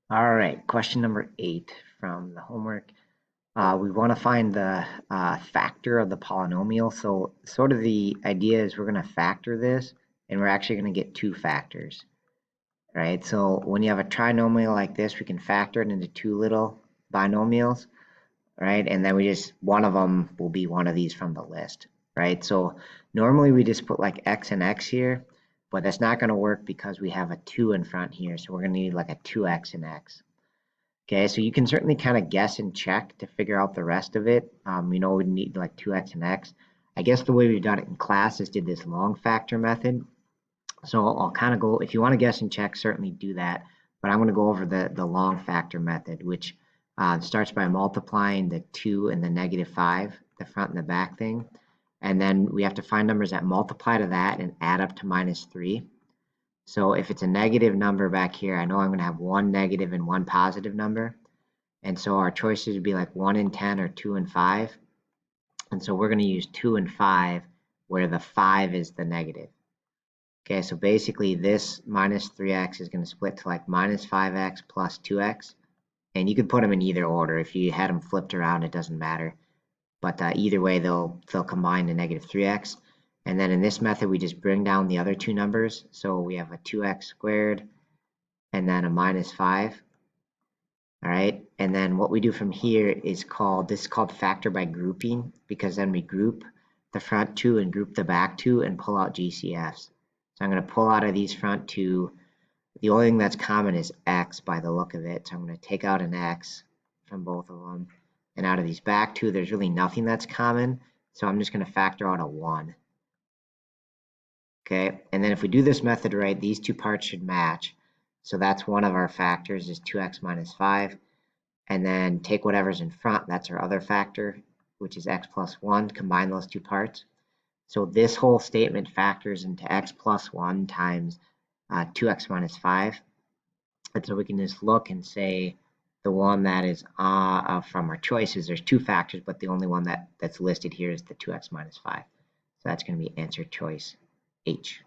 All right, question number 8 from the homework. We want to find the factor of the polynomial. So sort of the idea is we're going to factor this, and we're actually going to get two factors, right? So when you have a trinomial like this, we can factor it into two little binomials, right? And then one of them will be one of these from the list, right? So normally we just put like x and x here, but that's not going to work because we have a 2 in front here. So we're going to need like a 2x and x. Okay, so you can certainly kind of guess and check to figure out the rest of it. We need like 2x and x. I guess the way we've done it in class is did this long factor method. So I'll kind of go, if you want to guess and check, certainly do that. But I'm going to go over the long factor method, which starts by multiplying the 2 and the -5, the front and the back thing. And then we have to find numbers that multiply to that and add up to -3. So if it's a negative number back here, I know I'm going to have one negative and one positive number. And so our choices would be like 1 and 10 or 2 and 5. And so we're going to use 2 and 5 where the 5 is the negative. Okay, so basically this minus 3x is going to split to like minus 5x plus 2x. And you could put them in either order. If you had them flipped around, it doesn't matter. But either way, they'll combine to negative 3x. And then in this method, we just bring down the other two numbers. So we have a 2x squared and then a minus 5. All right, and then what we do from here is called factor by grouping, because then we group the front two and group the back two and pull out GCFs. So I'm going to pull out of these front two. The only thing that's common is x by the look of it. So I'm going to take out an x from both of them. And out of these back two, there's really nothing that's common. So I'm just going to factor out a 1. Okay, and then if we do this method right, these two parts should match. So that's one of our factors is 2x minus 5. And then take whatever's in front, that's our other factor, which is x plus 1, combine those two parts. So this whole statement factors into x plus 1 times 2x minus 5. And so we can just look and say the one that is from our choices, there's two factors, but the only one that's listed here is the 2x minus 5. So that's going to be answer choice H.